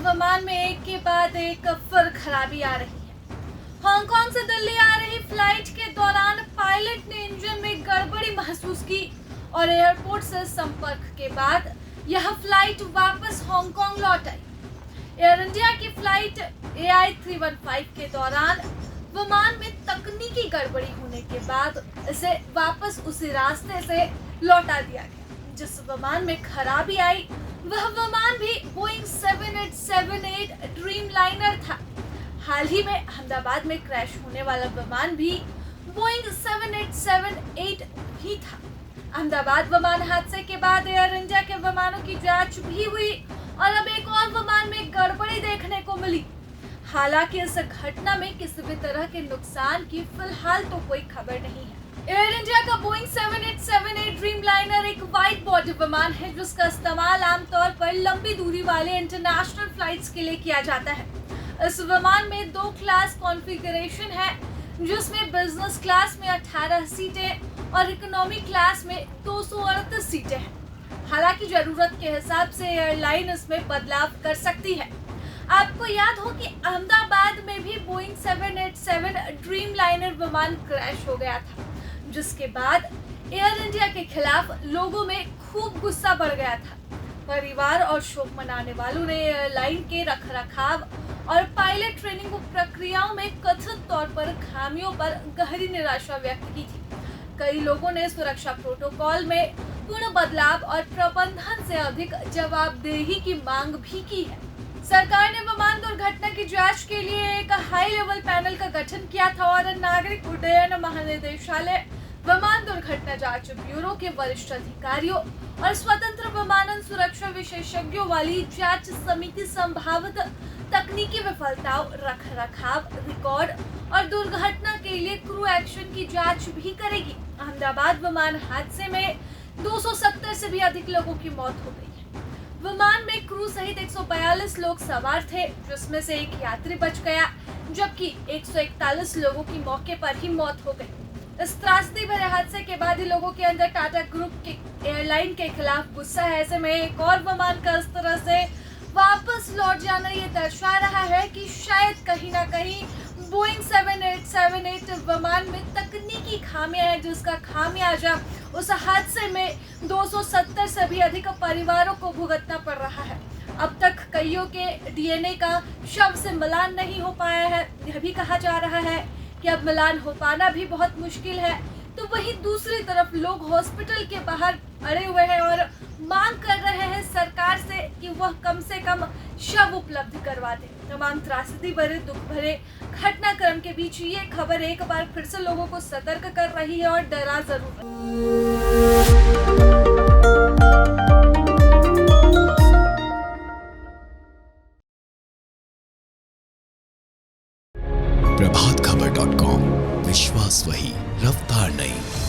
विमान में एक के बाद एक फिर खराबी आ रही है। हांगकांग से दिल्ली आ रही फ्लाइट के दौरान पायलट ने इंजन में गड़बड़ी महसूस की और एयरपोर्ट से संपर्क के बाद यह फ्लाइट वापस हांगकांग लौट आई। एयर इंडिया की फ्लाइट AI315 के दौरान विमान में तकनीकी गड़बड़ी होने के बाद इसे वापस उसी रास्ते से लौटा दिया गया। जिस विमान में खराबी आई वह विमान भी बोइंग 7878 ड्रीमलाइनर था। हाल ही में अहमदाबाद में क्रैश होने वाला विमान भी बोइंग 7878 ही था। अहमदाबाद विमान हादसे के बाद एयर इंडिया के विमानों की जांच भी हुई और अब एक और विमान में गड़बड़ी देखने को मिली। हालांकि इस घटना में किसी भी तरह के नुकसान की फिलहाल तो कोई खबर नहीं है। एयर इंडिया का बोइंग 7878 ड्रीमलाइनर एक वाइड बॉडी विमान है जिसका इस्तेमाल आमतौर पर लंबी दूरी वाले इंटरनेशनल फ्लाइट्स के लिए किया जाता है। इस विमान में 2 क्लास कॉन्फ़िगरेशन है जिसमें बिजनेस क्लास में 18 सीटें और इकोनॉमी क्लास में 238 सीटें हैं। हालांकि जरूरत के हिसाब से एयरलाइन इसमें बदलाव कर सकती है। आपको याद हो कि अहमदाबाद में भी बोइंग 787 ड्रीमलाइनर विमान क्रैश हो गया था, जिसके बाद एयर इंडिया के खिलाफ लोगों में खूब गुस्सा बढ़ गया था। परिवार और शोक मनाने वालों ने एयरलाइन के रखरखाव और पायलट ट्रेनिंग प्रक्रियाओं में कथित तौर पर खामियों पर गहरी निराशा व्यक्त की थी। कई लोगों ने सुरक्षा प्रोटोकॉल में पूर्ण बदलाव और प्रबंधन से अधिक जवाबदेही की मांग भी की है। सरकार ने विमान दुर्घटना की जांच के लिए एक हाई लेवल पैनल का गठन किया था और नागरिक उड्डयन महानिदेशालय, विमान दुर्घटना जांच ब्यूरो के वरिष्ठ अधिकारियों और स्वतंत्र विमानन सुरक्षा विशेषज्ञों वाली जांच समिति संभावित तकनीकी विफलताओं, रखरखाव, रिकॉर्ड और दुर्घटना के लिए क्रू एक्शन की जांच भी करेगी। अहमदाबाद विमान हादसे में 270 से भी अधिक लोगों की मौत हो गई है। विमान में क्रू सहित 142 लोग सवार थे, जिसमें से एक यात्री बच गया, जबकि 141 लोगों की मौके पर ही मौत हो गई। इस त्रासदी भरे हादसे के बाद ही लोगों के अंदर टाटा ग्रुप के एयरलाइन के खिलाफ गुस्सा है। ऐसे में एक और विमान का इस तरह से वापस लौट जाना ये दर्शा रहा है कि शायद कहीं ना कहीं बोइंग 7878 विमान में तकनीकी खामियां हैं, जिसका खामियाजा उस हादसे में 270 से भी अधिक परिवारों को भुगतना पड़ रहा है। अब तक कईयों के DNA का शव से मिलान नहीं हो पाया है। यह भी कहा जा रहा है कि अब मिलान हो पाना भी बहुत मुश्किल है। तो वहीं दूसरी तरफ लोग हॉस्पिटल के बाहर अड़े हुए हैं और मांग कर रहे हैं सरकार से कि वह कम से कम शव उपलब्ध करवा दे। तमाम त्रासदी भरे, दुख भरे घटनाक्रम के बीच ये खबर एक बार फिर से लोगों को सतर्क कर रही है और डरा जरूर है। प्रभातखबर.com, विश्वास वही, रफ्तार नहीं।